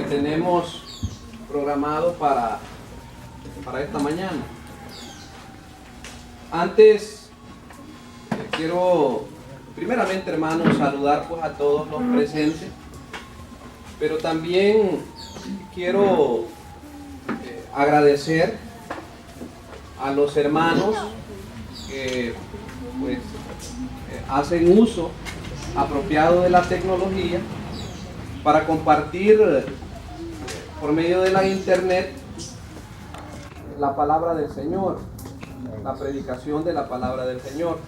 tenemos programado para esta mañana. Antes quiero primeramente, hermanos, saludar pues a todos los presentes, pero también quiero agradecer a los hermanos que pues hacen uso apropiado de la tecnología para compartir por medio de la internet la palabra del Señor, la predicación de la palabra del Señor.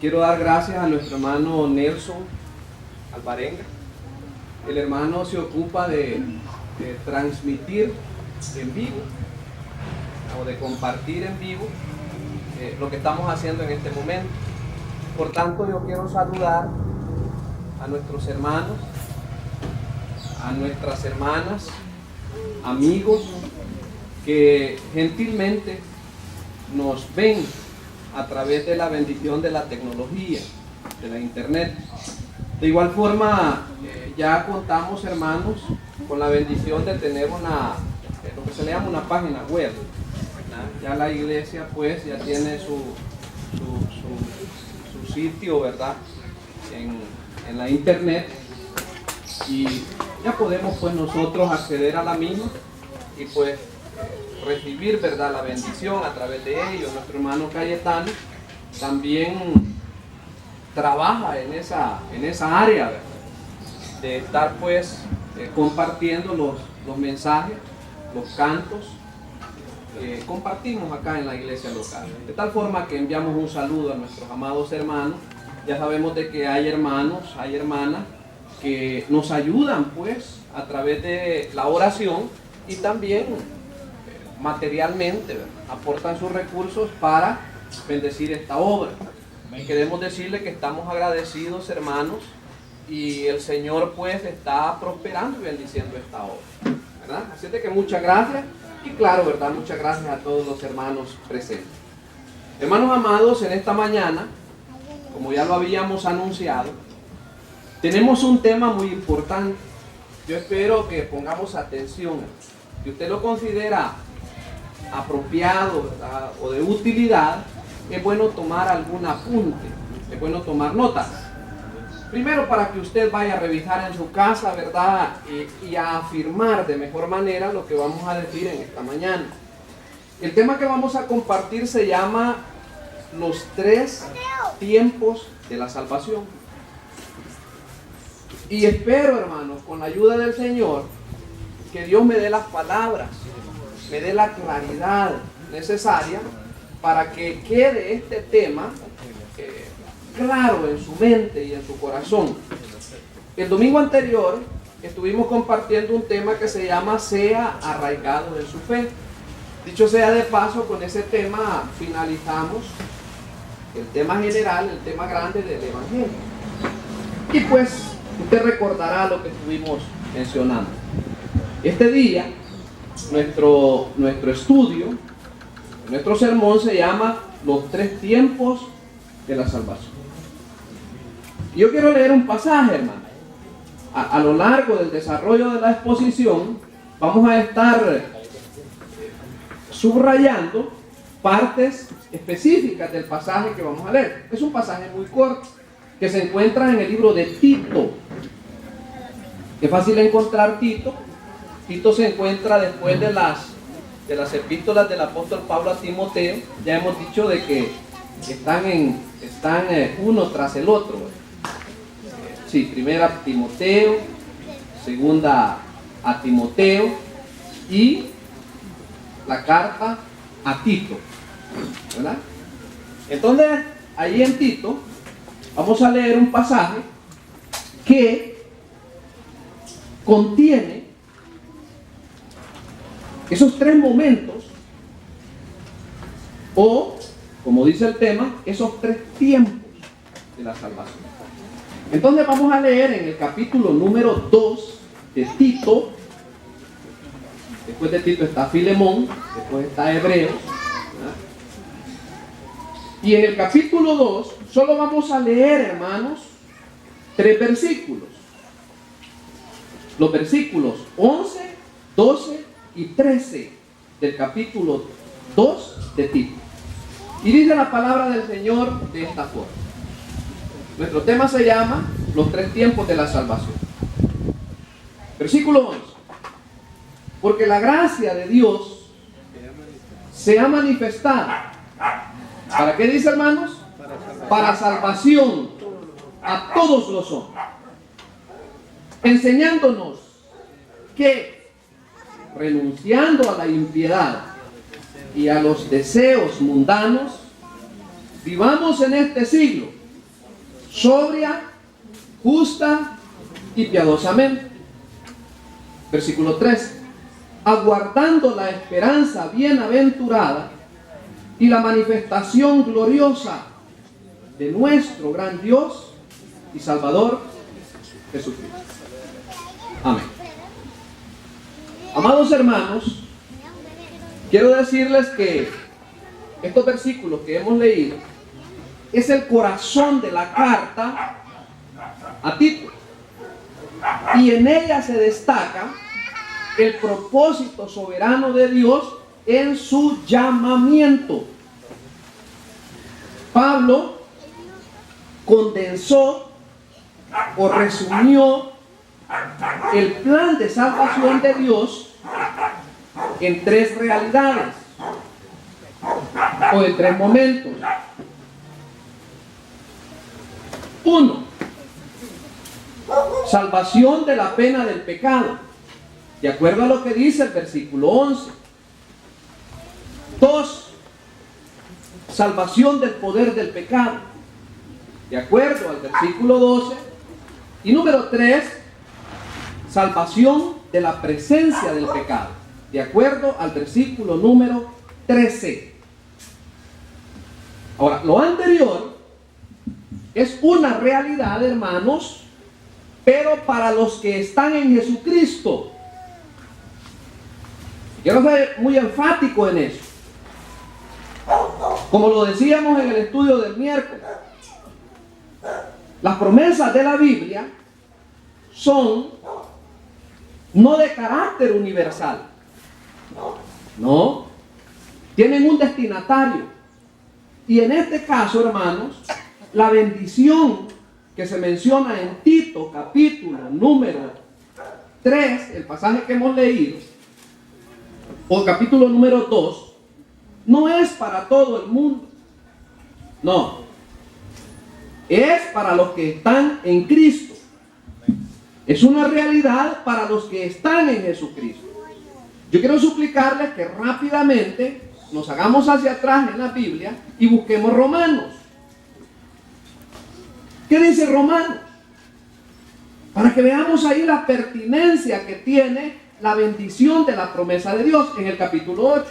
Quiero dar gracias a nuestro hermano Nelson Alvarenga. El hermano se ocupa de transmitir en vivo o de compartir en vivo lo que estamos haciendo en este momento. Por tanto, yo quiero saludar a nuestros hermanos, a nuestras hermanas, amigos que gentilmente nos ven a través de la bendición de la tecnología, de la internet. De igual forma, ya contamos, hermanos, con la bendición de tener lo que se le llama una página web. Ya la iglesia pues ya tiene su sitio, ¿verdad? En la internet, y ya podemos pues nosotros acceder a la misma y pues recibir, ¿verdad?, la bendición a través de ellos. Nuestro hermano Cayetano también trabaja en esa área, ¿verdad?, de estar pues compartiendo los mensajes, los cantos que compartimos acá en la iglesia local. De tal forma que enviamos un saludo a nuestros amados hermanos. Ya sabemos de que hay hermanos, hay hermanas que nos ayudan pues a través de la oración y también materialmente, ¿verdad?, aportan sus recursos para bendecir esta obra. Y queremos decirle que estamos agradecidos, hermanos, y el Señor pues está prosperando y bendiciendo esta obra, ¿verdad? Así de que muchas gracias, y claro, ¿verdad?, muchas gracias a todos los hermanos presentes. Hermanos amados, en esta mañana, como ya lo habíamos anunciado, tenemos un tema muy importante. Yo espero que pongamos atención. Si usted lo considera apropiado, ¿verdad?, o de utilidad, es bueno tomar algún apunte, es bueno tomar notas. Primero, para que usted vaya a revisar en su casa, ¿verdad?, y a afirmar de mejor manera lo que vamos a decir en esta mañana. El tema que vamos a compartir se llama los 3 tiempos de la salvación. Y espero, hermanos, con la ayuda del Señor, que Dios me dé las palabras, me dé la claridad necesaria para que quede este tema claro en su mente y en su corazón. El domingo anterior estuvimos compartiendo un tema que se llama sea arraigado en su fe. Dicho sea de paso, con ese tema finalizamos el tema general, el tema grande del Evangelio. Y pues usted recordará lo que estuvimos mencionando. Este día, nuestro estudio, nuestro sermón se llama los 3 tiempos de la salvación. Y yo quiero leer un pasaje, hermano. A lo largo del desarrollo de la exposición, vamos a estar subrayando partes específicas del pasaje que vamos a leer. Es un pasaje muy corto, que se encuentra en el libro de Tito. Es fácil encontrar Tito. Tito se encuentra después de las epístolas del apóstol Pablo a Timoteo. Ya hemos dicho de que están uno tras el otro. Sí, primera a Timoteo, segunda a Timoteo y la carta a Tito, ¿verdad? Entonces, ahí en Tito vamos a leer un pasaje que contiene esos 3 momentos, o, como dice el tema, esos 3 tiempos de la salvación. Entonces vamos a leer en el capítulo número 2 de Tito. Después de Tito está Filemón, después está Hebreos, ¿verdad? Y en el capítulo 2 solo vamos a leer, hermanos, 3 versículos. los versículos 11, 12 y 13 del capítulo 2 de Tito. Y dice la palabra del Señor de esta forma. Nuestro tema se llama los 3 tiempos de la salvación. Versículo 11. Porque la gracia de Dios se ha manifestado. ¿Para qué dice, hermanos? Para salvación a todos los hombres, enseñándonos que, renunciando a la impiedad y a los deseos mundanos, vivamos en este siglo sobria, justa y piadosamente. Versículo 13. Aguardando la esperanza bienaventurada y la manifestación gloriosa de nuestro gran Dios y Salvador Jesucristo. Amén. Amados hermanos, quiero decirles que estos versículos que hemos leído es el corazón de la carta a Tito, y en ella se destaca el propósito soberano de Dios en su llamamiento. Pablo condensó o resumió el plan de salvación de Dios en 3 realidades o en 3 momentos. 1. Salvación de la pena del pecado, de acuerdo a lo que dice el versículo 11. 2. Salvación del poder del pecado, de acuerdo al versículo 12. Y número 3, salvación de la presencia del pecado, de acuerdo al versículo número 13. Ahora, lo anterior es una realidad, hermanos, pero para los que están en Jesucristo. Quiero ser muy enfático en eso. Como lo decíamos en el estudio del miércoles, las promesas de la Biblia son no de carácter universal. No, tienen un destinatario. Y en este caso, hermanos, la bendición que se menciona en Tito, capítulo número 3, el pasaje que hemos leído, o capítulo número 2, no es para todo el mundo. No, es para los que están en Cristo. Es una realidad para los que están en Jesucristo. Yo quiero suplicarles que rápidamente nos hagamos hacia atrás en la Biblia y busquemos Romanos. ¿Qué dice Romanos? Para que veamos ahí la pertinencia que tiene la bendición de la promesa de Dios en el capítulo 8.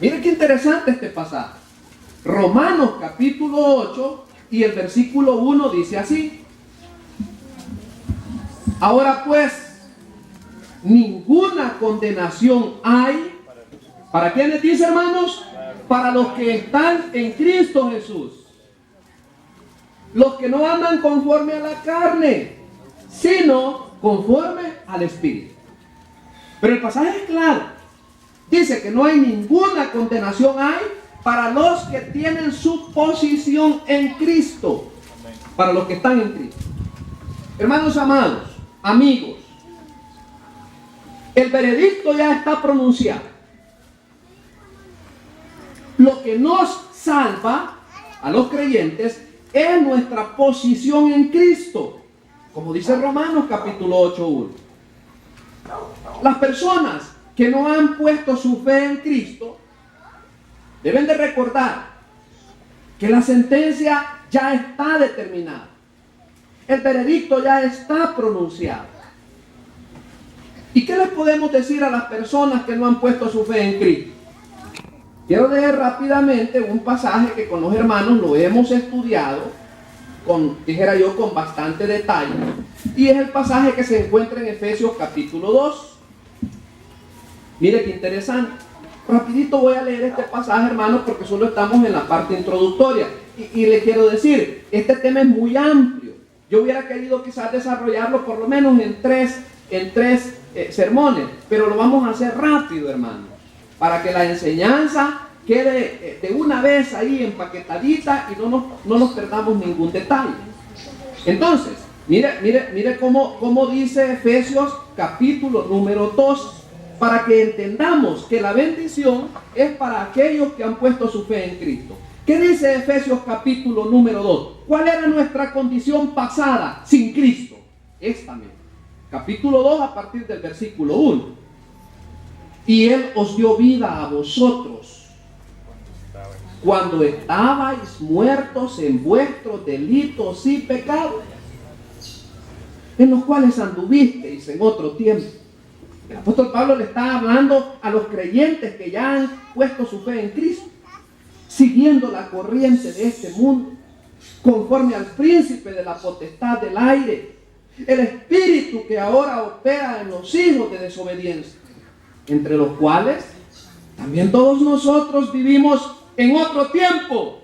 Miren qué interesante este pasaje. Romanos capítulo 8 y el versículo 1 dice así: ahora pues, ninguna condenación hay. ¿Para quiénes dice, hermanos? Para los que están en Cristo Jesús. Los que no andan conforme a la carne, sino conforme al Espíritu. Pero el pasaje es claro. Dice que no hay ninguna condenación hay para los que tienen su posición en Cristo. Para los que están en Cristo. Hermanos amados, amigos, el veredicto ya está pronunciado. Lo que nos salva a los creyentes es nuestra posición en Cristo, como dice Romanos capítulo 8:1. Las personas que no han puesto su fe en Cristo deben de recordar que la sentencia ya está determinada. El veredicto ya está pronunciado. ¿Y qué les podemos decir a las personas que no han puesto su fe en Cristo? Quiero leer rápidamente un pasaje que con los hermanos lo hemos estudiado, dijera yo, con bastante detalle. Y es el pasaje que se encuentra en Efesios capítulo 2. Mire qué interesante. Rapidito voy a leer este pasaje, hermanos, porque solo estamos en la parte introductoria. Y le quiero decir, este tema es muy amplio. yo hubiera querido quizás desarrollarlo por lo menos en tres sermones, pero lo vamos a hacer rápido, hermano, para que la enseñanza quede de una vez ahí empaquetadita y no nos perdamos ningún detalle. Entonces, mire cómo dice Efesios capítulo número 2, para que entendamos que la bendición es para aquellos que han puesto su fe en Cristo. ¿Qué dice Efesios capítulo número 2? ¿Cuál era nuestra condición pasada sin Cristo? Esta misma. Capítulo 2 a partir del versículo 1. Y Él os dio vida a vosotros cuando estabais muertos en vuestros delitos y pecados, en los cuales anduvisteis en otro tiempo. El apóstol Pablo le está hablando a los creyentes que ya han puesto su fe en Cristo, siguiendo la corriente de este mundo, conforme al príncipe de la potestad del aire, el espíritu que ahora opera en los hijos de desobediencia, entre los cuales también todos nosotros vivimos en otro tiempo,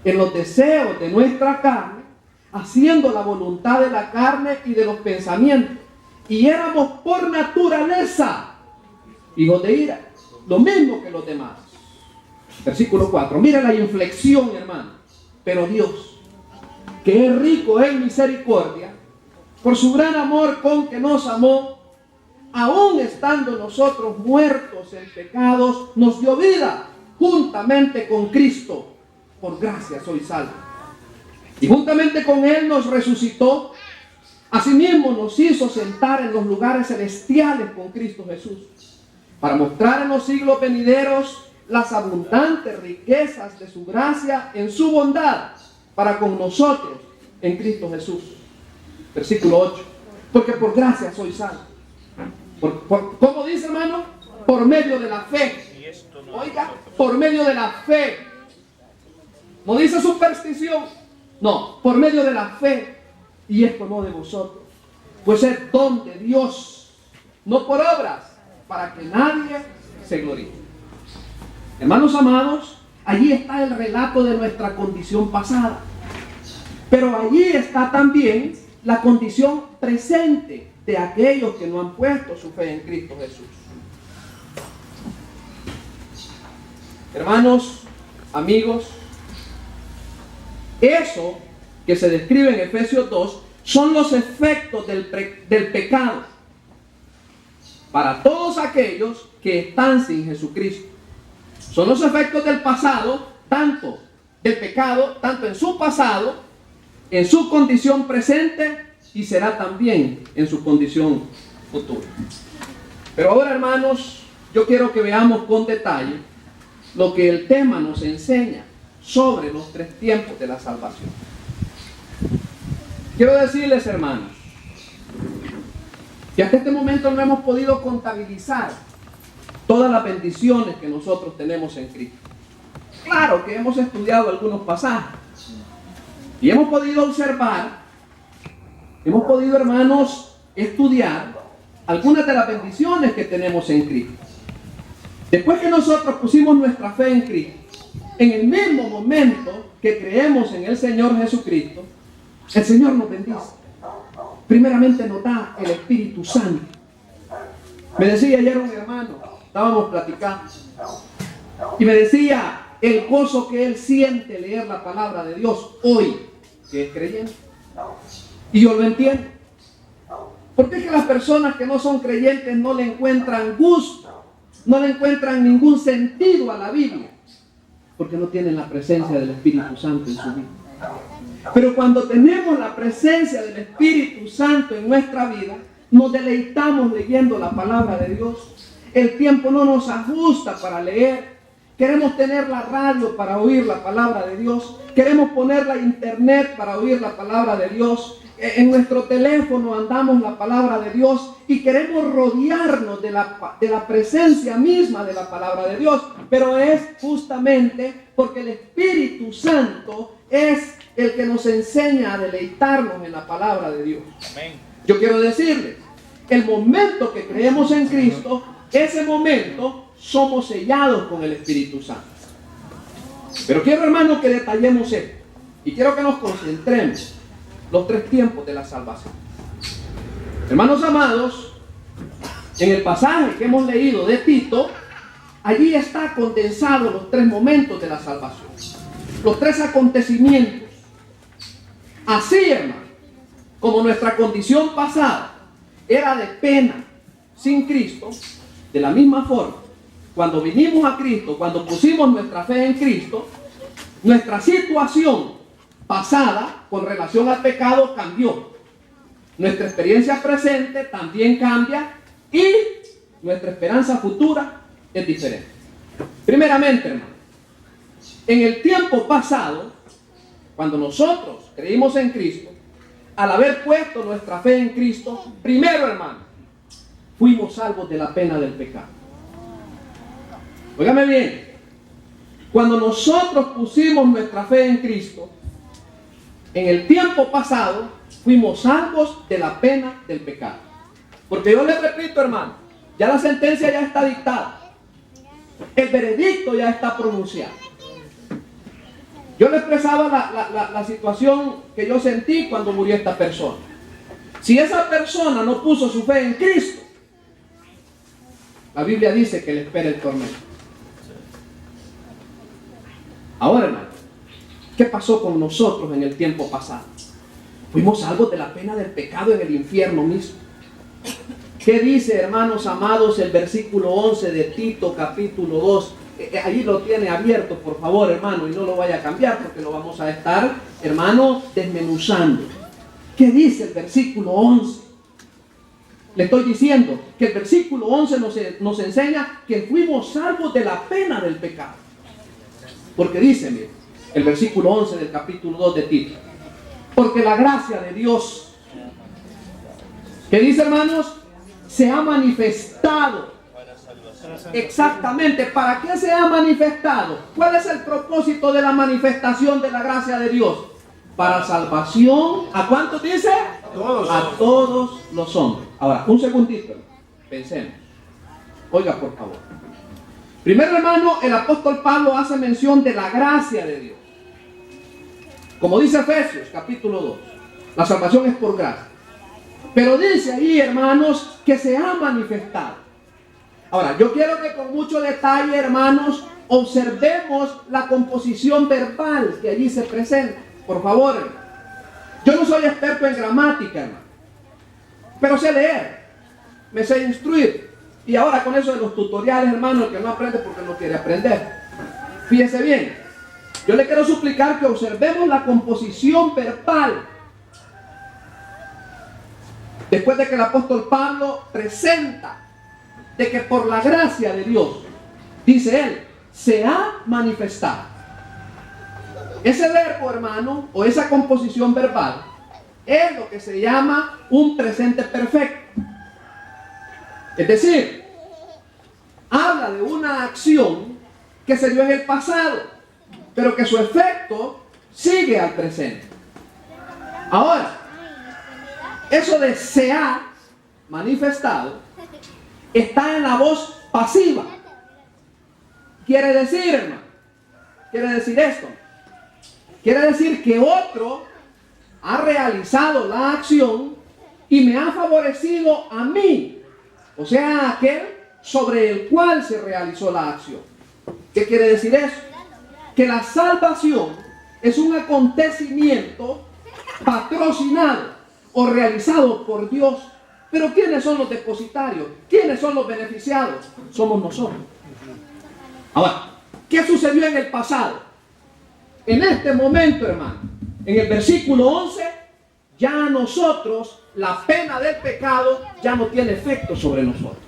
en los deseos de nuestra carne, haciendo la voluntad de la carne y de los pensamientos, y éramos por naturaleza hijos de ira, lo mismo que los demás. Versículo 4, mira la inflexión, hermano. Pero Dios, que es rico en misericordia, por su gran amor con que nos amó, aun estando nosotros muertos en pecados, nos dio vida juntamente con Cristo. Por gracia sois salvos. Y juntamente con Él nos resucitó. Asimismo nos hizo sentar en los lugares celestiales con Cristo Jesús, para mostrar en los siglos venideros las abundantes riquezas de su gracia en su bondad para con nosotros en Cristo Jesús. Versículo 8. Porque por gracia sois salvos. ¿Cómo dice, hermano? Por medio de la fe. Oiga, por medio de la fe. No dice superstición. No, por medio de la fe. Y esto no de vosotros, pues es don de Dios, no por obras, para que nadie se gloríe. Hermanos amados, allí está el relato de nuestra condición pasada, pero allí está también la condición presente de aquellos que no han puesto su fe en Cristo Jesús. Hermanos, amigos, eso que se describe en Efesios 2 son los efectos del pecado para todos aquellos que están sin Jesucristo. Son los efectos del pasado, tanto del pecado, tanto en su pasado, en su condición presente, y será también en su condición futura. Pero ahora, hermanos, yo quiero que veamos con detalle lo que el tema nos enseña sobre los tres tiempos de la salvación. Quiero decirles, hermanos, que hasta este momento no hemos podido contabilizar todas las bendiciones que nosotros tenemos en Cristo. Claro que hemos estudiado algunos pasajes y hemos podido observar, hermanos, estudiar algunas de las bendiciones que tenemos en Cristo. Después que nosotros pusimos nuestra fe en Cristo, en el mismo momento que creemos en el Señor Jesucristo, el Señor nos bendice. Primeramente nos da el Espíritu Santo. Me decía ayer un hermano, estábamos platicando, y me decía el gozo que él siente leer la palabra de Dios hoy, que es creyente. Y yo lo entiendo. Porque es que las personas que no son creyentes no le encuentran gusto, no le encuentran ningún sentido a la Biblia, porque no tienen la presencia del Espíritu Santo en su vida. Pero cuando tenemos la presencia del Espíritu Santo en nuestra vida, nos deleitamos leyendo la palabra de Dios. El tiempo no nos ajusta para leer. Queremos tener la radio para oír la palabra de Dios. Queremos poner la internet para oír la palabra de Dios. En nuestro teléfono andamos la palabra de Dios y queremos rodearnos de la presencia misma de la palabra de Dios. Pero es justamente porque el Espíritu Santo es el que nos enseña a deleitarnos en la palabra de Dios. Amén. Yo quiero decirles, el momento que creemos en Cristo, ese momento somos sellados con el Espíritu Santo. Pero quiero, hermanos, que detallemos esto y quiero que nos concentremos. los tres tiempos de la salvación. Hermanos amados, en el pasaje que hemos leído de Tito, allí está condensado los tres momentos de la salvación, los tres acontecimientos. Así, hermano, como nuestra condición pasada era de pena sin Cristo, de la misma forma, cuando vinimos a Cristo, cuando pusimos nuestra fe en Cristo, nuestra situación pasada con relación al pecado cambió. Nuestra experiencia presente también cambia y nuestra esperanza futura es diferente. Primeramente, hermano, en el tiempo pasado, cuando nosotros creímos en Cristo, al haber puesto nuestra fe en Cristo, primero, hermano, fuimos salvos de la pena del pecado. Óigame bien, cuando nosotros pusimos nuestra fe en Cristo, en el tiempo pasado, fuimos salvos de la pena del pecado. Porque yo les repito, hermano, ya la sentencia ya está dictada. El veredicto ya está pronunciado. Yo le expresaba la situación que yo sentí cuando murió esta persona. Si esa persona no puso su fe en Cristo, la Biblia dice que le espera el tormento. Ahora, hermano, ¿qué pasó con nosotros en el tiempo pasado? Fuimos salvos de la pena del pecado en el infierno mismo. ¿Qué dice, hermanos amados, el versículo 11 de Tito, capítulo 2? Allí lo tiene abierto, por favor, hermano, y no lo vaya a cambiar porque lo vamos a estar, hermano, desmenuzando. ¿Qué dice el versículo 11? Le estoy diciendo que el versículo 11 nos enseña que fuimos salvos de la pena del pecado. Porque dice, mire, el versículo 11 del capítulo 2 de Tito: porque la gracia de Dios, ¿qué dice, hermanos? Se ha manifestado. Exactamente, ¿para qué se ha manifestado? ¿Cuál es el propósito de la manifestación de la gracia de Dios? Para salvación, ¿a cuántos dice? Todos. A todos los hombres. Ahora, un segundito, pensemos. Oiga, por favor. Primero, hermano, el apóstol Pablo hace mención de la gracia de Dios. Como dice Efesios, capítulo 2, la salvación es por gracia. Pero dice ahí, hermanos, que se ha manifestado. Ahora, yo quiero que con mucho detalle, hermanos, observemos la composición verbal que allí se presenta. Por favor, hermano. Yo no soy experto en gramática, hermano, pero sé leer, me sé instruir. Y ahora con eso de los tutoriales, hermano, el que no aprende porque no quiere aprender. Fíjese bien, yo le quiero suplicar que observemos la composición verbal. Después de que el apóstol Pablo presenta de que por la gracia de Dios, dice él, se ha manifestado. Ese verbo, hermano, o esa composición verbal, es lo que se llama un presente perfecto. Es decir, habla de una acción que se dio en el pasado, pero que su efecto sigue al presente. Ahora, eso de se ha manifestado está en la voz pasiva. Quiere decir, hermano, quiere decir esto. Quiere decir que otro ha realizado la acción y me ha favorecido a mí, o sea, a aquel sobre el cual se realizó la acción. ¿Qué quiere decir eso? Que la salvación es un acontecimiento patrocinado o realizado por Dios. Pero ¿quiénes son los depositarios? ¿Quiénes son los beneficiados? Somos nosotros. Ahora, ¿qué sucedió en el pasado? En este momento, hermano, en el versículo 11, ya nosotros, la pena del pecado ya no tiene efecto sobre nosotros.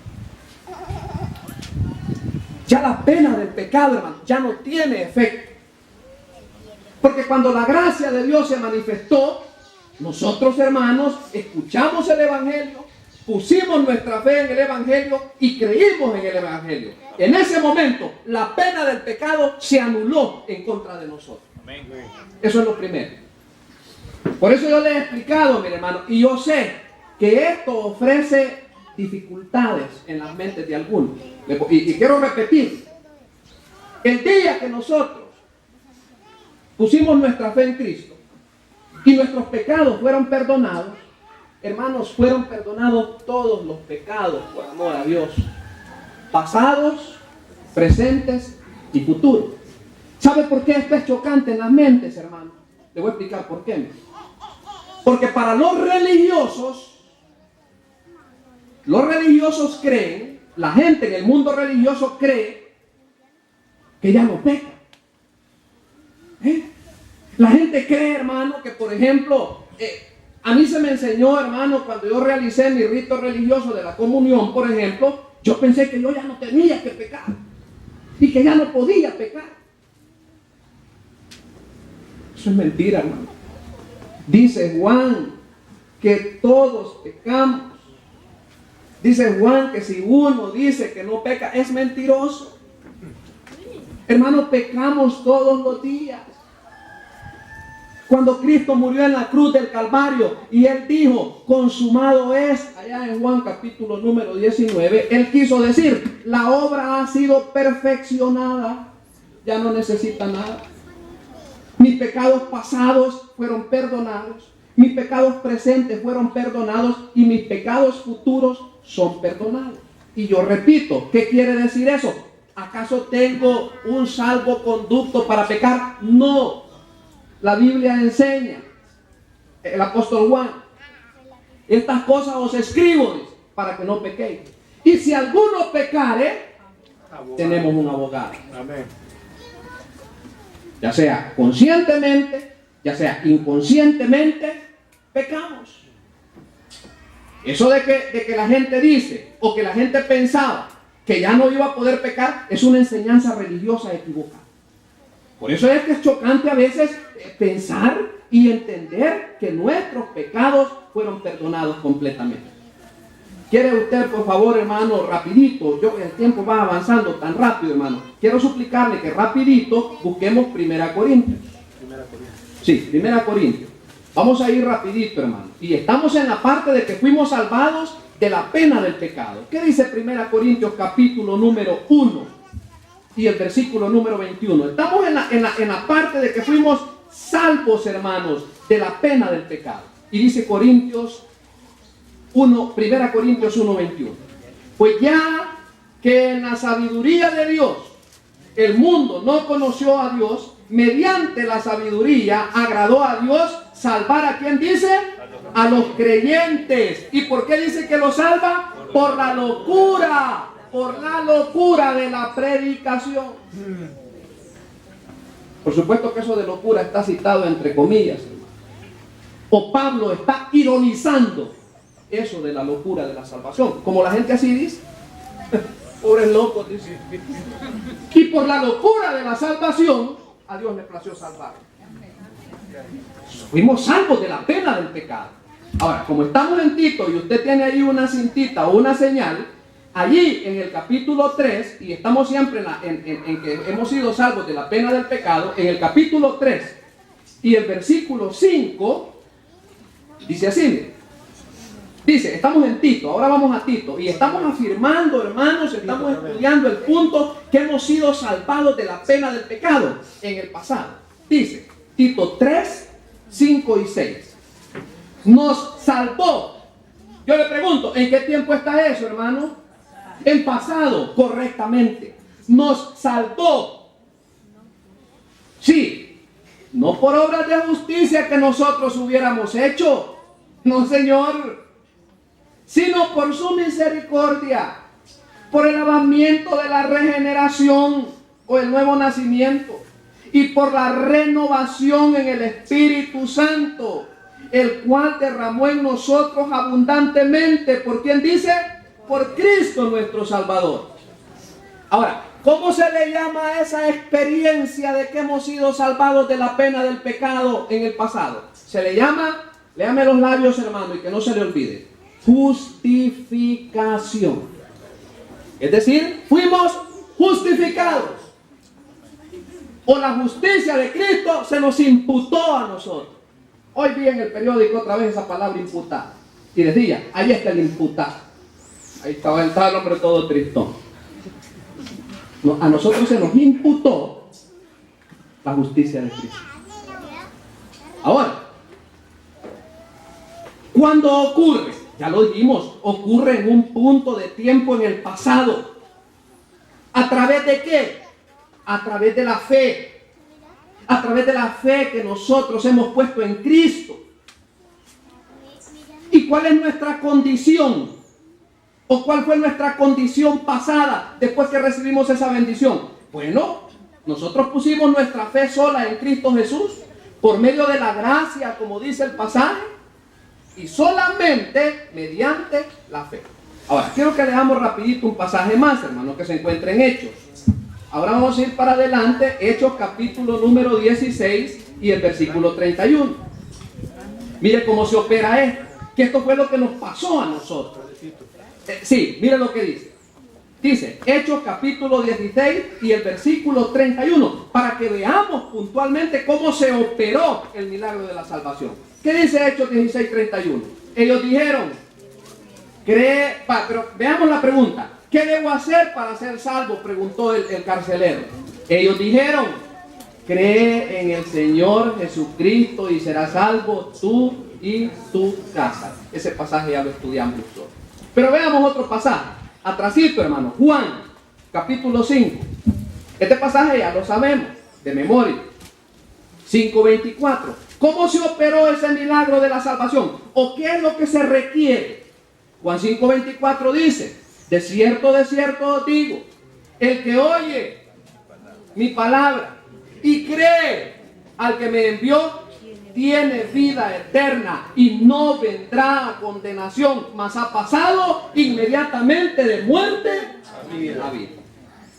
Ya la pena del pecado, hermano, ya no tiene efecto. Porque cuando la gracia de Dios se manifestó, nosotros, hermanos, escuchamos el Evangelio, pusimos nuestra fe en el Evangelio y creímos en el Evangelio. En ese momento, la pena del pecado se anuló en contra de nosotros. Amén. Eso es lo primero. Por eso yo le he explicado, mi hermano, y yo sé que esto ofrece dificultades en las mentes de algunos. Y quiero repetir, el día que nosotros pusimos nuestra fe en Cristo y y nuestros pecados fueron perdonados, hermanos, fueron perdonados todos los pecados por amor a Dios, pasados, presentes y futuros. ¿Sabe por qué esto es chocante en las mentes, hermanos? Le voy a explicar por qué. Porque para los religiosos creen, la gente en el mundo religioso cree que ya no peca. La gente cree, hermano, que por ejemplo, a mí se me enseñó, hermano, cuando yo realicé mi rito religioso de la comunión, por ejemplo, yo pensé que yo ya no tenía que pecar y que ya no podía pecar. Eso es mentira, hermano. Dice Juan que todos pecamos. Dice Juan que si uno dice que no peca, es mentiroso. Hermano, pecamos todos los días. Cuando Cristo murió en la cruz del Calvario y Él dijo, consumado es, allá en Juan capítulo número 19, Él quiso decir, la obra ha sido perfeccionada, ya no necesita nada. Mis pecados pasados fueron perdonados, mis pecados presentes fueron perdonados y mis pecados futuros son perdonados. Y yo repito, ¿qué quiere decir eso? ¿Acaso tengo un salvoconducto para pecar? No. La Biblia enseña, el apóstol Juan, estas cosas os escribo para que no pequéis. Y si alguno pecare, tenemos un abogado. Amén. Ya sea conscientemente, ya sea inconscientemente, pecamos. Eso de que la gente dice, o que la gente pensaba, que ya no iba a poder pecar, es una enseñanza religiosa equivocada. Por eso es que es chocante a veces pensar y entender que nuestros pecados fueron perdonados completamente. ¿Quiere usted, por favor, hermano, rapidito? El tiempo va avanzando tan rápido, hermano. Quiero suplicarle que rapidito busquemos 1 Corintios. Sí, 1 Corintios. Vamos a ir rapidito, hermano. Y estamos en la parte de que fuimos salvados de la pena del pecado. ¿Qué dice 1 Corintios capítulo número 1? Y el versículo número 21. Estamos en la parte de que fuimos salvos, hermanos, de la pena del pecado. Y dice Corintios 1 Corintios 1:21. Pues ya que en la sabiduría de Dios el mundo no conoció a Dios, mediante la sabiduría agradó a Dios salvar a ¿quién dice? A los creyentes. ¿Y por qué dice que los salva? Por la locura. Por la locura de la predicación. Por supuesto que eso de locura está citado entre comillas, hermano. O Pablo está ironizando eso de la locura de la salvación. Como la gente así dice. Pobres locos, dice. Y por la locura de la salvación, a Dios le plació salvar. Fuimos salvos de la pena del pecado. Ahora, como estamos en Tito y usted tiene ahí una cintita o una señal, allí en el capítulo 3, y estamos siempre en que hemos sido salvos de la pena del pecado, en el capítulo 3 y el versículo 5, dice así, dice, estamos en Tito, ahora vamos a Tito, y estamos afirmando, hermanos, estamos estudiando el punto que hemos sido salvados de la pena del pecado en el pasado. Dice, Tito 3, 5 y 6, nos salvó. Yo le pregunto, ¿en qué tiempo está eso, hermano? En pasado, correctamente. Nos salvó. Sí, no por obras de justicia que nosotros hubiéramos hecho. No, Señor. Sino por su misericordia. Por el lavamiento de la regeneración o el nuevo nacimiento. Y por la renovación en el Espíritu Santo, el cual derramó en nosotros abundantemente. ¿Por quién dice? Por Cristo nuestro Salvador. Ahora, ¿cómo se le llama a esa experiencia de que hemos sido salvados de la pena del pecado en el pasado? Se le llama, léame los labios, hermano, y que no se le olvide, justificación. Es decir, fuimos justificados. O la justicia de Cristo se nos imputó a nosotros. Hoy vi en el periódico otra vez esa palabra imputar. Y decía, ahí está el imputado. Ahí estaba el hombre todo tristón. No, a nosotros se nos imputó la justicia de Cristo. Ahora, ¿Cuándo ocurre? Ya lo dijimos, ocurre en un punto de tiempo en el pasado. ¿A través de qué? A través de la fe. A través de la fe que nosotros hemos puesto en Cristo. ¿Y cuál es nuestra condición? ¿O cuál fue nuestra condición pasada después que recibimos esa bendición? Bueno, nosotros pusimos nuestra fe sola en Cristo Jesús por medio de la gracia, como dice el pasaje, y solamente mediante la fe. Ahora, quiero que leamos rapidito un pasaje más, hermanos, que se encuentra en Hechos. Ahora vamos a ir para adelante, Hechos capítulo número 16 y el versículo 31. Mire cómo se opera esto, que esto fue lo que nos pasó a nosotros. Sí, mire lo que dice. Dice, Hechos capítulo 16 y el versículo 31, para que veamos puntualmente cómo se operó el milagro de la salvación. ¿Qué dice Hechos 16, 31? Ellos dijeron, pero veamos la pregunta. ¿Qué debo hacer para ser salvo? Preguntó el carcelero. Ellos dijeron, cree en el Señor Jesucristo y serás salvo tú y tu casa. Ese pasaje ya lo estudiamos todos. Pero veamos otro pasaje. Atrasito, hermano. Juan, capítulo 5. Este pasaje ya lo sabemos, de memoria. 5:24. ¿Cómo se operó ese milagro de la salvación? ¿O qué es lo que se requiere? Juan 5:24 dice, de cierto os digo, el que oye mi palabra y cree al que me envió, tiene vida eterna y no vendrá a condenación, mas ha pasado inmediatamente de muerte a vida.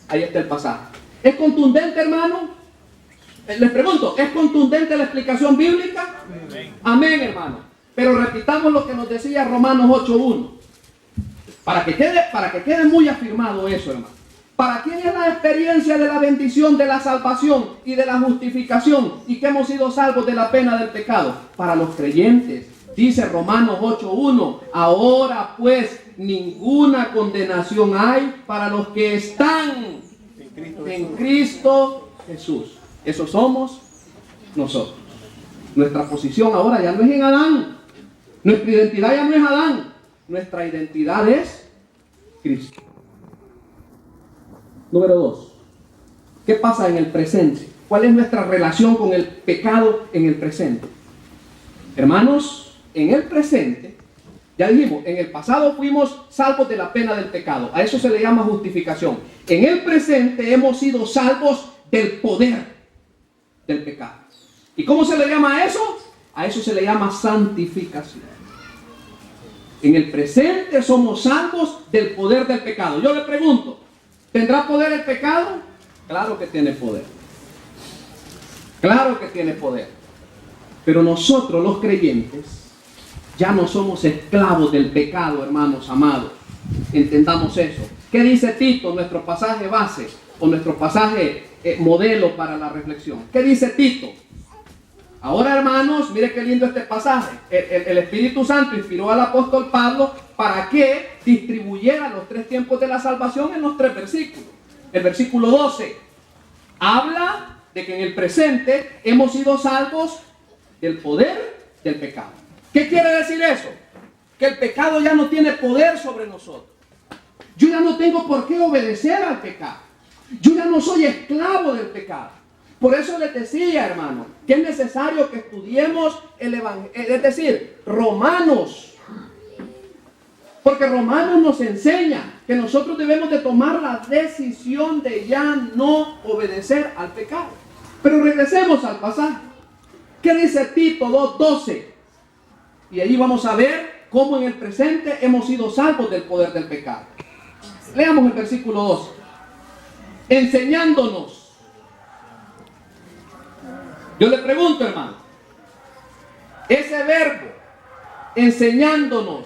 Ahí está el pasaje. ¿Es contundente, hermano? Les pregunto, ¿es contundente la explicación bíblica? Amén, hermano. Pero repitamos lo que nos decía Romanos 8:1. Para que quede muy afirmado eso, hermano. ¿Para quién es la experiencia de la bendición de la salvación y de la justificación y que hemos sido salvos de la pena del pecado? Para los creyentes. Dice Romanos 8:1, ahora pues ninguna condenación hay para los que están en Cristo Jesús. Eso somos nosotros. Nuestra posición ahora ya no es en Adán. Nuestra identidad ya no es Adán. Nuestra identidad es Cristo. Número 2. ¿Qué pasa en el presente? ¿Cuál es nuestra relación con el pecado en el presente? Hermanos, en el presente, ya dijimos, en el pasado fuimos salvos de la pena del pecado. A eso se le llama justificación. En el presente hemos sido salvos del poder del pecado. ¿Y cómo se le llama a eso? A eso se le llama santificación. En el presente somos salvos del poder del pecado. Yo le pregunto, ¿tendrá poder el pecado? Claro que tiene poder. Claro que tiene poder. Pero nosotros los creyentes ya no somos esclavos del pecado, hermanos amados. Entendamos eso. ¿Qué dice Tito, nuestro pasaje base o nuestro pasaje modelo para la reflexión? ¿Qué dice Tito? Ahora, hermanos, mire qué lindo este pasaje. El Espíritu Santo inspiró al apóstol Pablo para que distribuyera los 3 tiempos de la salvación en los 3 versículos. El versículo 12 habla de que en el presente hemos sido salvos del poder del pecado. ¿Qué quiere decir eso? Que el pecado ya no tiene poder sobre nosotros. Yo ya no tengo por qué obedecer al pecado. Yo ya no soy esclavo del pecado. Por eso les decía, hermano, que es necesario que estudiemos el Evangelio, es decir, Romanos. Porque Romanos nos enseña que nosotros debemos de tomar la decisión de ya no obedecer al pecado. Pero regresemos al pasaje. ¿Qué dice Tito 2:12? Y ahí vamos a ver cómo en el presente hemos sido salvos del poder del pecado. Leamos el versículo 12. Enseñándonos. Yo le pregunto, hermano, ese verbo, enseñándonos,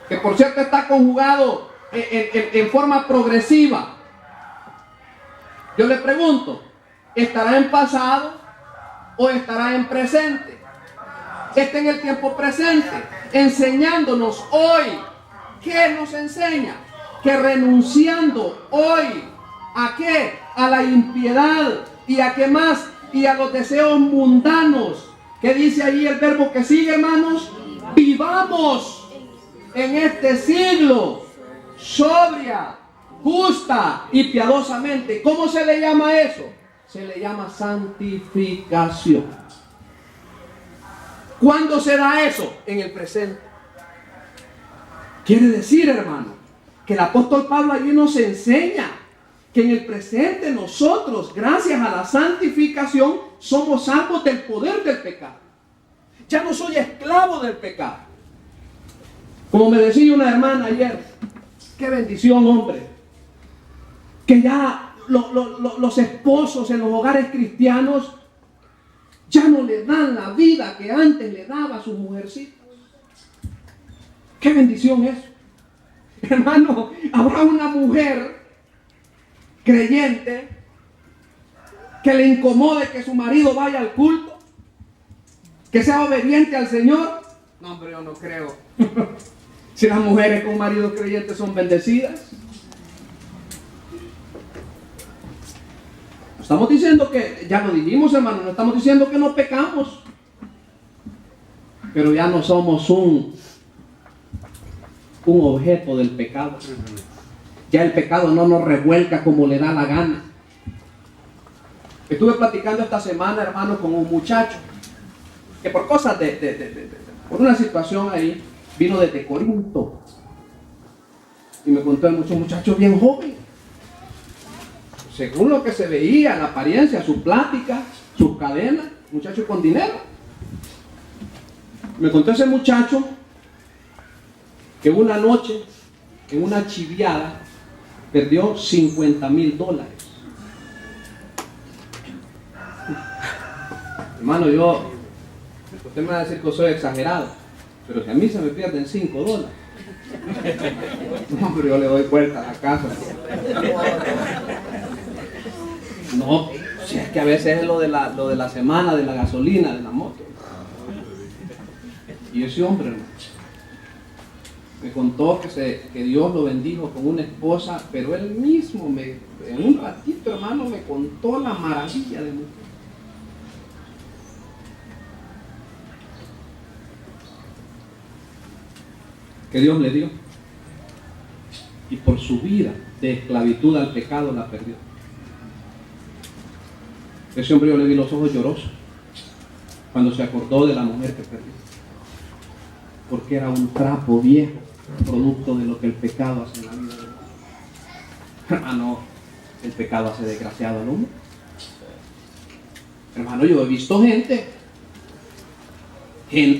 que por cierto está conjugado en forma progresiva, yo le pregunto, ¿estará en pasado o estará en presente? Está en el tiempo presente, enseñándonos hoy. ¿Qué nos enseña? Que renunciando hoy, ¿a qué? A la impiedad. ¿Y a qué más? Y a los deseos mundanos. ¿Qué dice ahí el verbo que sigue, hermanos? vivamos en este siglo sobria, justa y piadosamente. ¿Cómo se le llama eso? Se le llama santificación. ¿Cuándo se da eso? En el presente. Quiere decir, hermano, que el apóstol Pablo allí nos enseña que en el presente nosotros, gracias a la santificación, somos salvos del poder del pecado. Ya no soy esclavo del pecado. Como me decía una hermana ayer, qué bendición, hombre, que ya los esposos en los hogares cristianos ya no le dan la vida que antes le daba a sus mujercitas. Qué bendición eso. Hermano, habrá una mujer creyente que le incomode que su marido vaya al culto, que sea obediente al Señor. No, hombre, yo no creo. Si las mujeres con maridos creyentes son bendecidas. Estamos diciendo que, ya lo dijimos, hermano, no estamos diciendo que no pecamos, pero ya no somos un objeto del pecado. Ya el pecado no nos revuelca como le da la gana. Estuve platicando esta semana, hermano, con un muchacho que por cosas por una situación ahí, vino desde Corinto. Y me contó un muchacho bien joven. Según lo que se veía, la apariencia, su plática, sus cadenas, muchacho con dinero. Me contó ese muchacho que una noche, en una chiviada, perdió $50,000. Hermano, usted me va a decir que soy exagerado, pero si a mí se me pierden $5, no, pero yo le doy vuelta a la casa. No, si es que a veces es lo de la semana, de la gasolina, de la moto. Y ese hombre, hermano, me contó que Dios lo bendijo con una esposa, pero él mismo, en un ratito, hermano, me contó la maravilla de mujer. Que Dios le dio. Y por su vida de esclavitud al pecado la perdió. Ese hombre, yo le vi los ojos llorosos cuando se acordó de la mujer que perdió. Porque era un trapo viejo, producto de lo que el pecado hace en la vida del hombre. No, el pecado hace desgraciado al hombre. Hermano, yo he visto gente,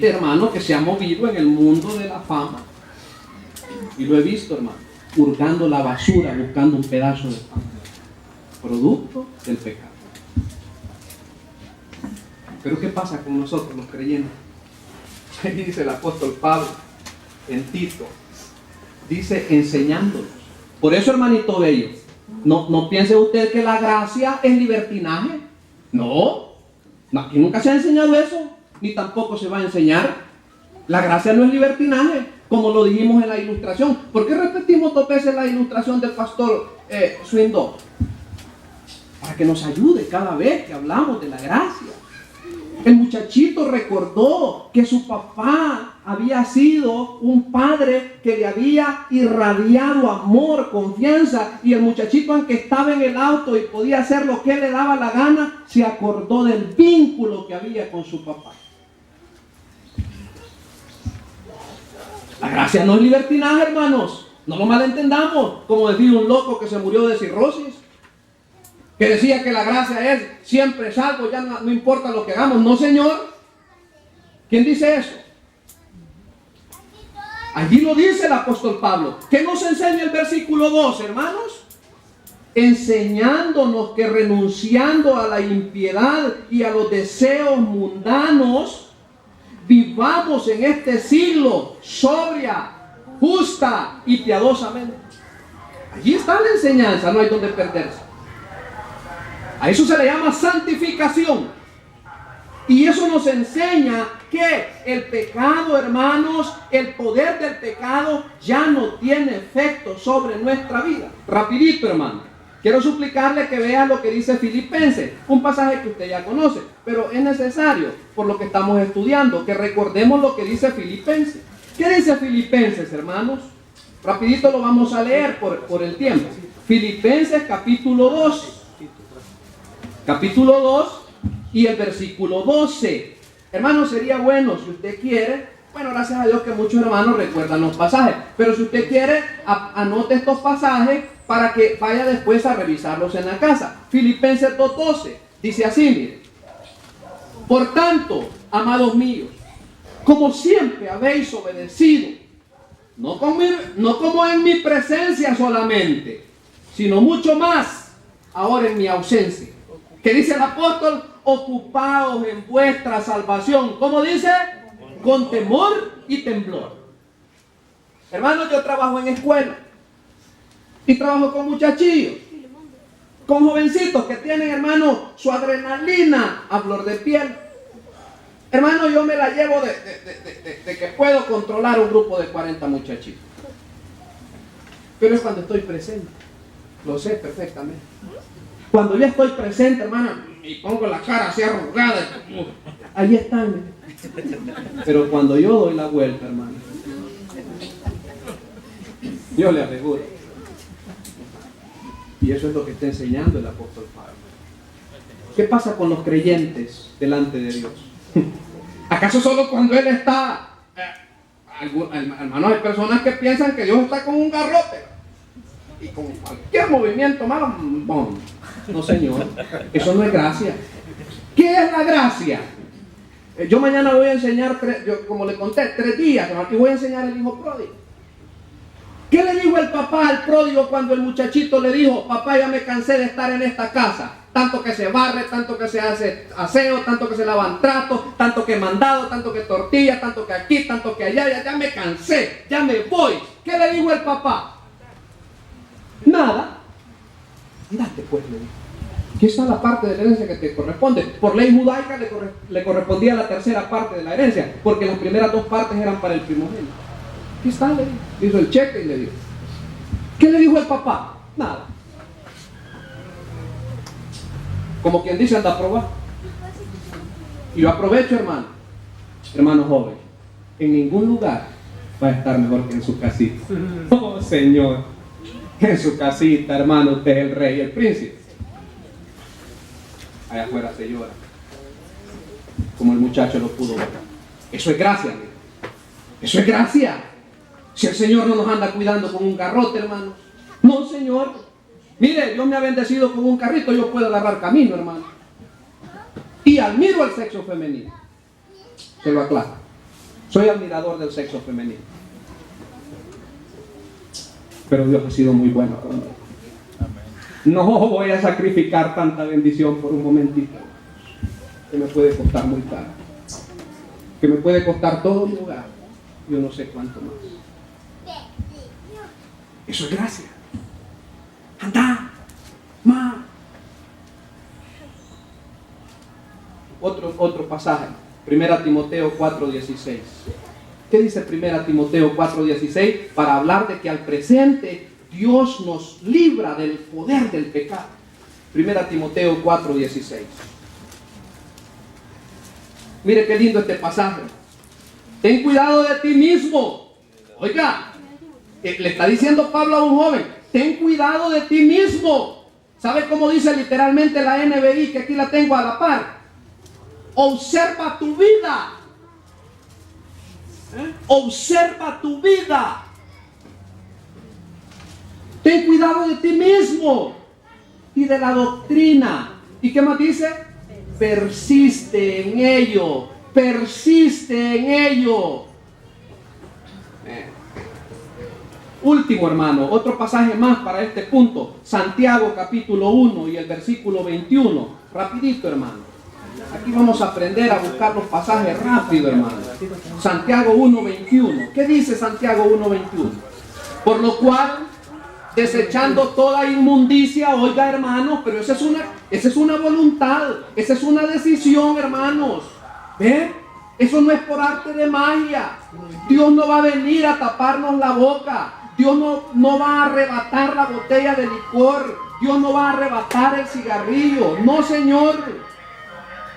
hermano, que se ha movido en el mundo de la fama. Y lo he visto, hermano, hurgando la basura, buscando un pedazo de pan. Producto del pecado. Pero ¿qué pasa con nosotros los creyentes? Ahí dice el apóstol Pablo en Tito, dice enseñándolos. Por eso, hermanito bello, no piense usted que la gracia es libertinaje. No, aquí nunca se ha enseñado eso, ni tampoco se va a enseñar. La gracia no es libertinaje, como lo dijimos en la ilustración. ¿Por qué repetimos 2 veces la ilustración del pastor Swindon? Para que nos ayude cada vez que hablamos de la gracia. El muchachito recordó que su papá había sido un padre que le había irradiado amor, confianza, y el muchachito, aunque estaba en el auto y podía hacer lo que le daba la gana, se acordó del vínculo que había con su papá. La gracia no es libertinaje, hermanos. No lo malentendamos, como decía un loco que se murió de cirrosis, que decía que la gracia es siempre salvo, ya no importa lo que hagamos. No, señor. ¿Quién dice eso? Allí lo dice el apóstol Pablo. ¿Qué nos enseña el versículo 2, hermanos? Enseñándonos que renunciando a la impiedad y a los deseos mundanos, vivamos en este siglo sobria, justa y piadosamente. Allí está la enseñanza, no hay donde perderse. A eso se le llama santificación. Y eso nos enseña que el pecado, hermanos, el poder del pecado ya no tiene efecto sobre nuestra vida. Rapidito, hermano, que quiero suplicarle que vea lo que dice Filipenses, un pasaje que usted ya conoce, pero es necesario, por lo que estamos estudiando, que recordemos lo que dice Filipenses. ¿Qué dice Filipenses, hermanos? Rapidito lo vamos a leer por el tiempo. Filipenses capítulo 2. Capítulo 2 y el versículo 12. Hermanos, sería bueno, si usted quiere, bueno, gracias a Dios que muchos hermanos recuerdan los pasajes, pero si usted quiere, anote estos pasajes para que vaya después a revisarlos en la casa. Filipenses 2:12 dice así, mire: por tanto, amados míos, como siempre habéis obedecido, no como en mi presencia solamente, sino mucho más ahora en mi ausencia. ¿Qué dice el apóstol? Ocupaos en vuestra salvación. ¿Cómo dice? Con temor y temblor. Hermanos, yo trabajo en escuela y trabajo con muchachillos, con jovencitos que tienen, hermano, su adrenalina a flor de piel. Hermano, yo me la llevo de que puedo controlar un grupo de 40 muchachitos. Pero es cuando estoy presente. Lo sé perfectamente. Cuando yo estoy presente, hermano, y pongo la cara así arrugada, ahí están. Pero cuando yo doy la vuelta, hermano, yo le aseguro. Y eso es lo que está enseñando el apóstol Pablo. ¿Qué pasa con los creyentes delante de Dios? ¿Acaso solo cuando Él está? Hermanos, hay personas que piensan que Dios está con un garrote y con cualquier movimiento malo, ¡bom! No, señor, eso no es gracia. ¿Qué es la gracia? Yo mañana voy a enseñar, como le conté, 3 días, aquí voy a enseñar el hijo pródigo. ¿Qué le dijo el papá al pródigo cuando el muchachito le dijo: papá, ya me cansé de estar en esta casa? Tanto que se barre, tanto que se hace aseo, tanto que se lavan tratos, tanto que mandado, tanto que tortilla, tanto que aquí, tanto que allá, ya me cansé, ya me voy. ¿Qué le dijo el papá? Nada. Andate pues, le dijo. Aquí está la parte de la herencia que te corresponde. Por ley judaica le correspondía la tercera parte de la herencia, porque las primeras 2 partes eran para el primogénito. Aquí está, le dijo. Hizo el cheque y le dijo. ¿Qué le dijo el papá? Nada. Como quien dice, anda a probar. Y yo aprovecho, hermano joven, en ningún lugar va a estar mejor que en su casita. Oh, Señor, en su casita, hermano, usted es el rey y el príncipe. Allá afuera se llora, como el muchacho lo pudo ver. Eso es gracia, amigo. Eso es gracia. Si el Señor no nos anda cuidando con un garrote, hermano. No, Señor. Mire, Dios me ha bendecido con un carrito, yo puedo agarrar camino, hermano. Y admiro al sexo femenino. Se lo aclaro. Soy admirador del sexo femenino. Pero Dios ha sido muy bueno conmigo. No voy a sacrificar tanta bendición por un momentito, que me puede costar muy caro, que me puede costar todo mi hogar, yo no sé cuánto más. Eso es gracia. Anda, ma. Otro pasaje, 1 Timoteo 4:16. ¿Qué dice 1 Timoteo 4:16? Para hablar de que al presente Dios nos libra del poder del pecado. 1 Timoteo 4:16. Mire qué lindo este pasaje. Ten cuidado de ti mismo. Oiga, le está diciendo Pablo a un joven: ten cuidado de ti mismo. ¿Sabe cómo dice literalmente la NBI? Que aquí la tengo a la par. Observa tu vida. Observa tu vida. Ten cuidado de ti mismo y de la doctrina. ¿Y qué más dice? Persiste en ello. Persiste en ello. Último, hermano, otro pasaje más para este punto. Santiago capítulo 1 y el versículo 21. Rapidito, hermano. Aquí vamos a aprender a buscar los pasajes rápido, hermano. Santiago 1:21. ¿Qué dice Santiago 1:21? Por lo cual, desechando toda inmundicia, oiga, hermanos, pero esa es una voluntad, esa es una decisión, hermanos. ¿Ve? Eso no es por arte de magia. Dios no va a venir a taparnos la boca. Dios no va a arrebatar la botella de licor Dios no va a arrebatar el cigarrillo. No, Señor.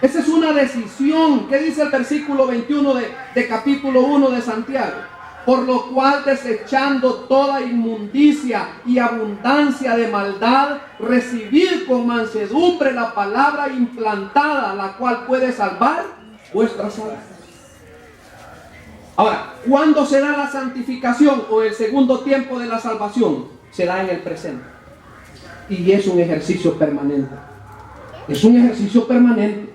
Esa es una decisión. ¿Qué dice el versículo 21 de capítulo 1 de Santiago? Por lo cual, desechando toda inmundicia y abundancia de maldad, recibid con mansedumbre la palabra implantada, la cual puede salvar vuestras almas. Ahora, ¿cuándo se da la santificación o el segundo tiempo de la salvación? Se da en el presente. Y es un ejercicio permanente. Es un ejercicio permanente.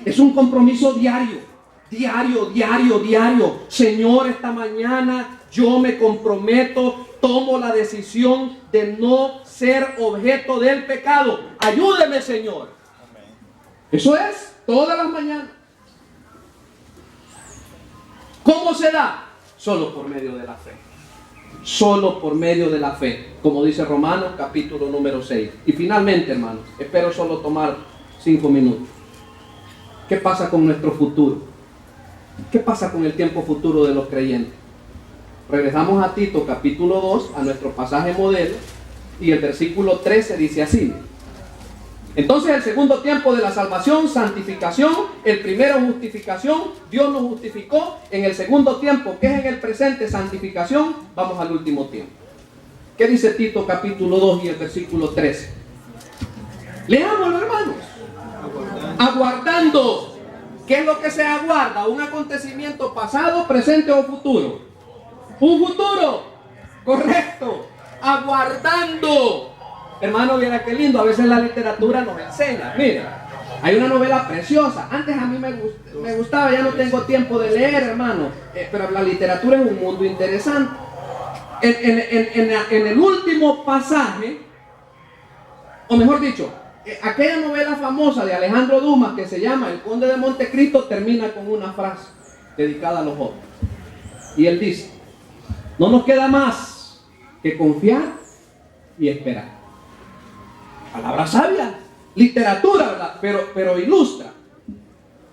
Es un compromiso diario. Diario. Señor, esta mañana yo me comprometo, tomo la decisión de no ser objeto del pecado. Ayúdeme, Señor. Eso es todas las mañanas. ¿Cómo se da? Solo por medio de la fe. Solo por medio de la fe, como dice Romanos capítulo número 6. Y finalmente, hermanos, espero solo tomar 5 minutos. ¿Qué pasa con nuestro futuro? ¿Qué pasa con el tiempo futuro de los creyentes? Regresamos a Tito capítulo 2, a nuestro pasaje modelo, y el versículo 13 dice así. Entonces el segundo tiempo de la salvación, santificación, el primero justificación, Dios nos justificó. En el segundo tiempo, que es en el presente, santificación, vamos al último tiempo. ¿Qué dice Tito capítulo 2 y el versículo 13? Leámoslo, hermanos. Aguardando. ¿Qué es lo que se aguarda? ¿Un acontecimiento pasado, presente o futuro? Un futuro. Correcto. Aguardando. Hermano, mira qué lindo. A veces la literatura nos enseña. Mira, hay una novela preciosa. Antes a mí me gustaba, ya no tengo tiempo de leer, hermano. Pero la literatura es un mundo interesante. En el último pasaje, o mejor dicho, aquella novela famosa de Alejandro Dumas que se llama El Conde de Montecristo termina con una frase dedicada a los jóvenes. Y él dice: no nos queda más que confiar y esperar. Palabra sabia, literatura, ¿verdad? Pero ilustra.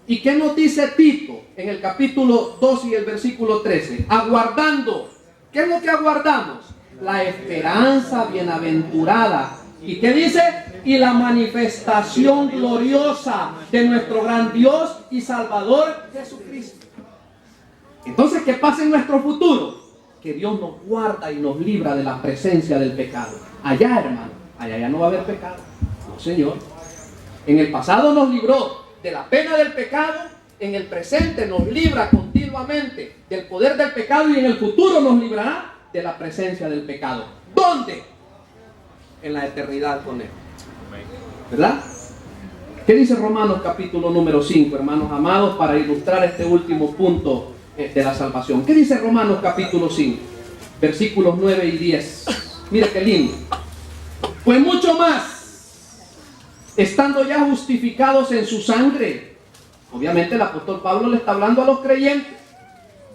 ¿Y qué nos dice Tito en el capítulo 2 y el versículo 13? Aguardando. ¿Qué es lo que aguardamos? La esperanza bienaventurada. ¿Y qué dice? Y la manifestación gloriosa de nuestro gran Dios y Salvador Jesucristo. Entonces, ¿qué pasa en nuestro futuro? Que Dios nos guarda y nos libra de la presencia del pecado. Allá, hermano, allá ya no va a haber pecado. No, Señor. En el pasado nos libró de la pena del pecado. En el presente nos libra continuamente del poder del pecado. Y en el futuro nos librará de la presencia del pecado. ¿Dónde? En la eternidad con Él. ¿Verdad? ¿Qué dice Romanos capítulo número 5, hermanos amados, para ilustrar este último punto de la salvación? ¿Qué dice Romanos capítulo 5? Versículos 9 y 10. Mira qué lindo. Pues mucho más, estando ya justificados en su sangre. Obviamente el apóstol Pablo le está hablando a los creyentes.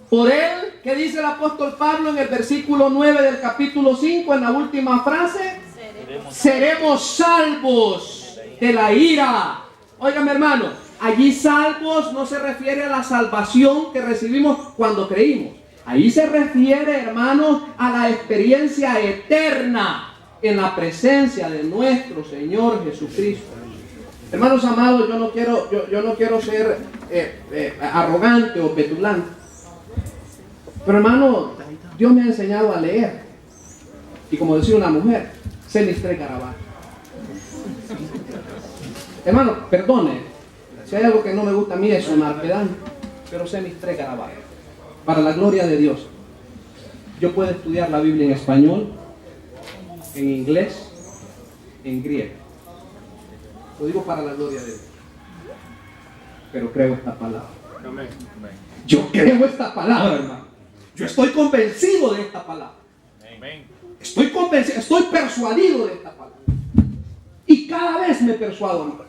Por él, ¿qué dice el apóstol Pablo en el versículo 9 del capítulo 5, en la última frase? Seremos salvos de la ira. Óigame, hermano, allí salvos no se refiere a la salvación que recibimos cuando creímos. Ahí se refiere, hermano, a la experiencia eterna en la presencia de nuestro Señor Jesucristo. Hermanos amados, yo no quiero ser arrogante o petulante. Pero, hermano, Dios me ha enseñado a leer. Y como decía una mujer, se me estrega grabar. Hermano, perdone, si hay algo que no me gusta a mí es sonar pedante, pero se me estrega grabar. Para la gloria de Dios, yo puedo estudiar la Biblia en español, en inglés, en griego. Lo digo para la gloria de Dios. Pero creo esta palabra. Yo creo esta palabra, hermano. Yo estoy convencido de esta palabra. Estoy convencido, estoy persuadido de esta palabra. Y cada vez me persuado más.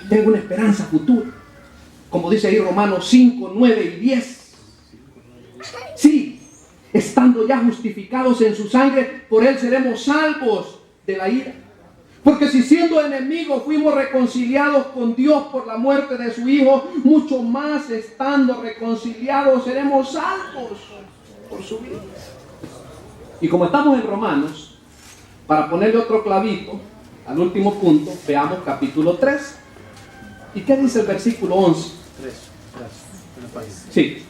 Tengo una esperanza futura. Como dice ahí Romanos 5, 9 y 10. Sí, estando ya justificados en su sangre, por él seremos salvos de la ira. Porque si siendo enemigos fuimos reconciliados con Dios por la muerte de su Hijo, mucho más estando reconciliados seremos salvos por su vida. Y como estamos en Romanos, para ponerle otro clavito al último punto, veamos capítulo 3. ¿Y qué dice el versículo 11? 3. Sí.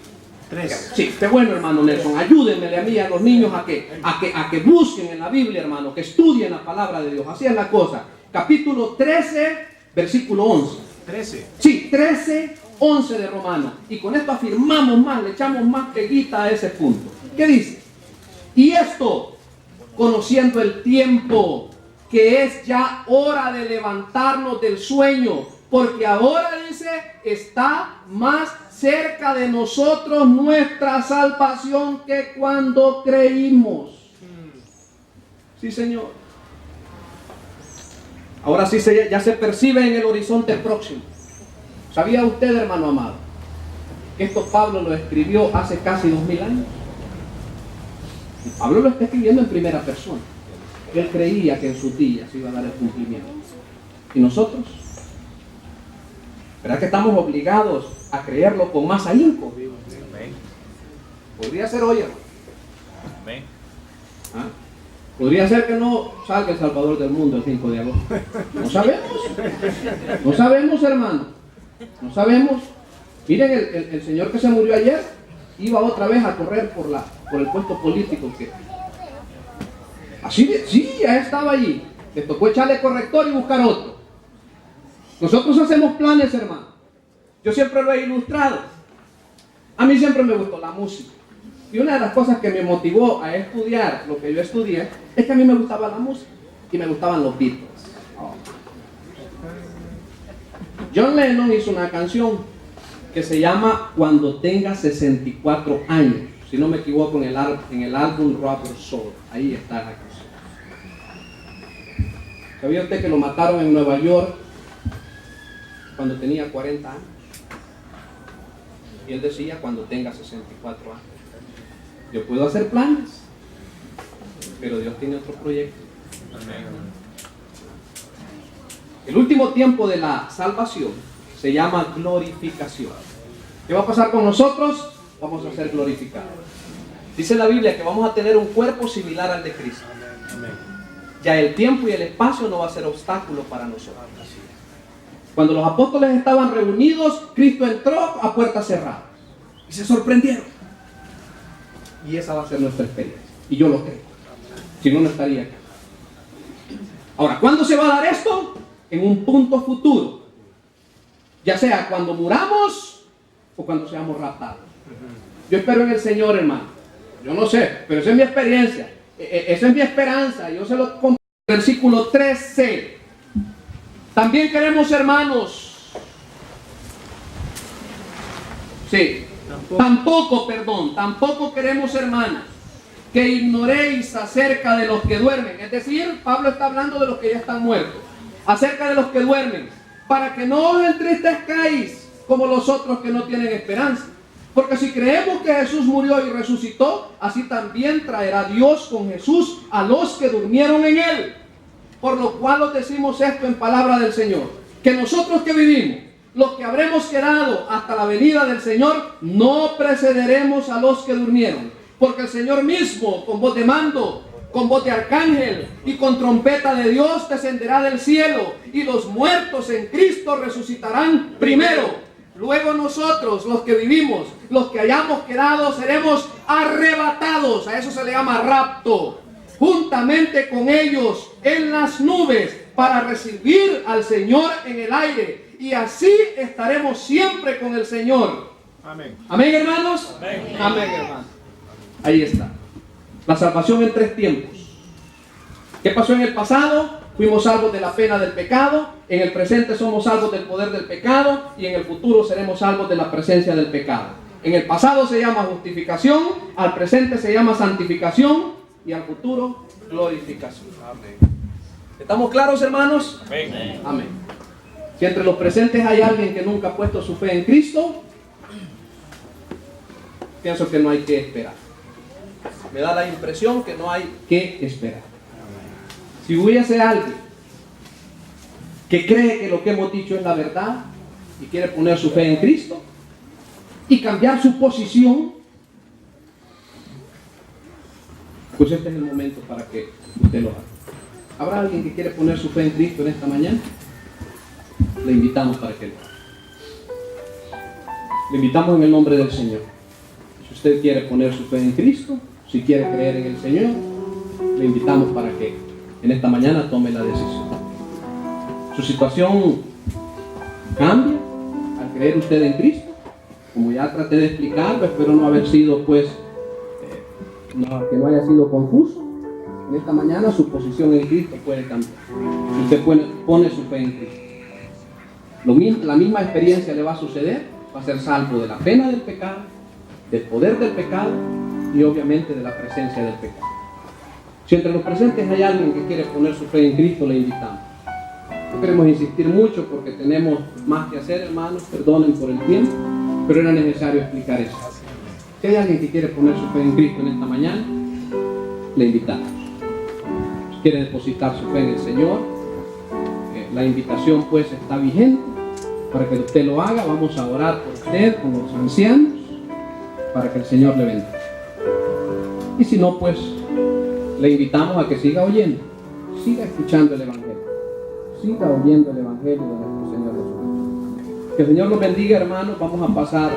3. Sí, qué bueno, hermano Nelson. Ayúdenme a mí, a los niños, a que busquen en la Biblia, hermano, que estudien la palabra de Dios. Así es la cosa. Capítulo 13, versículo 11. 13. Sí, 13, 11 de Romanos. Y con esto afirmamos más, le echamos más peguita a ese punto. ¿Qué dice? Y esto, conociendo el tiempo, que es ya hora de levantarnos del sueño, porque ahora, dice, está más cerca de nosotros nuestra salvación que cuando creímos. Sí, Señor. Ahora sí ya se percibe en el horizonte próximo. ¿Sabía usted, hermano amado, que esto Pablo lo escribió hace casi 2000 años? Y Pablo lo está escribiendo en primera persona. Él creía que en sus días iba a dar el cumplimiento. ¿Y nosotros? ¿Verdad que estamos obligados a creerlo con más ahínco? Podría ser hoy, hermano. ¿Ah? Podría ser que no salga el Salvador del mundo el 5 de agosto. No sabemos. No sabemos, hermano. No sabemos. Miren, el señor que se murió ayer iba otra vez a correr por el puesto político que... Sí, ya estaba allí. Le tocó echarle corrector y buscar otro. Nosotros hacemos planes, hermano. Yo siempre lo he ilustrado. A mí siempre me gustó la música. Y una de las cosas que me motivó a estudiar lo que yo estudié es que a mí me gustaba la música y me gustaban los Beatles. John Lennon hizo una canción que se llama Cuando tenga 64 años. Si no me equivoco, en el álbum Rubber Soul. Ahí está la canción. ¿Sabía usted que lo mataron en Nueva York cuando tenía 40 años? Y él decía, cuando tenga 64 años. Yo puedo hacer planes, pero Dios tiene otro proyecto. El último tiempo de la salvación se llama glorificación. ¿Qué va a pasar con nosotros? Vamos a ser glorificados. Dice la Biblia que vamos a tener un cuerpo similar al de Cristo. Ya el tiempo y el espacio no va a ser obstáculo para nosotros. Cuando los apóstoles estaban reunidos, Cristo entró a puertas cerradas y se sorprendieron. Y esa va a ser nuestra experiencia. Y yo lo creo. Si no, no estaría acá. Ahora, ¿cuándo se va a dar esto? En un punto futuro. Ya sea cuando muramos o cuando seamos raptados. Yo espero en el Señor, hermano. Yo no sé, pero esa es mi experiencia. Esa es mi esperanza. Yo se lo comparto. Versículo 13. También queremos, hermanos. Sí. Tampoco queremos, hermanos, que ignoréis acerca de los que duermen. Es decir, Pablo está hablando de los que ya están muertos. Acerca de los que duermen. Para que no os entristezcáis como los otros que no tienen esperanza. Porque si creemos que Jesús murió y resucitó, así también traerá Dios con Jesús a los que durmieron en Él. Por lo cual os decimos esto en palabra del Señor, que nosotros que vivimos, los que habremos quedado hasta la venida del Señor, no precederemos a los que durmieron. Porque el Señor mismo, con voz de mando, con voz de arcángel y con trompeta de Dios, descenderá del cielo, y los muertos en Cristo resucitarán primero. Luego nosotros, los que vivimos, los que hayamos quedado, seremos arrebatados. A eso se le llama rapto. Juntamente con ellos en las nubes para recibir al Señor en el aire. Y así estaremos siempre con el Señor. Amén. Amén, hermanos. Amén, amén, hermanos. Ahí está. La salvación en 3 tiempos. ¿Qué pasó en el pasado? Fuimos salvos de la pena del pecado. En el presente somos salvos del poder del pecado. Y en el futuro seremos salvos de la presencia del pecado. En el pasado se llama justificación. Al presente se llama santificación. Y al futuro, glorificación. Amén. ¿Estamos claros, hermanos? Amén. Amén. Si entre los presentes hay alguien que nunca ha puesto su fe en Cristo, pienso que no hay que esperar. Me da la impresión que no hay que esperar. Si hubiese alguien que cree que lo que hemos dicho es la verdad y quiere poner su fe en Cristo y cambiar su posición, pues este es el momento para que usted lo haga. ¿Habrá alguien que quiere poner su fe en Cristo en esta mañana? Le invitamos para que lo haga. Le invitamos en el nombre del Señor. Si usted quiere poner su fe en Cristo, si quiere creer en el Señor, le invitamos para que en esta mañana tome la decisión. Su situación cambia al creer usted en Cristo. Como ya traté de explicarlo, espero no haber sido que no haya sido confuso. En esta mañana su posición en Cristo puede cambiar. Si usted pone su fe en Cristo, la misma experiencia le va a suceder. Va a ser salvo de la pena del pecado, del poder del pecado y obviamente de la presencia del pecado. Si entre los presentes hay alguien que quiere poner su fe en Cristo, le invitamos. No queremos insistir mucho porque tenemos más que hacer, hermanos, perdonen por el tiempo, pero era necesario explicar eso. Si hay alguien que quiere poner su fe en Cristo en esta mañana, le invitamos. Si quiere depositar su fe en el Señor, la invitación pues está vigente. Para que usted lo haga, vamos a orar por usted con los ancianos para que el Señor le bendiga. Y si no, pues le invitamos a que siga oyendo, siga escuchando el Evangelio, siga oyendo el Evangelio de nuestro Señor Jesucristo. Que el Señor nos bendiga, hermanos. Vamos a pasar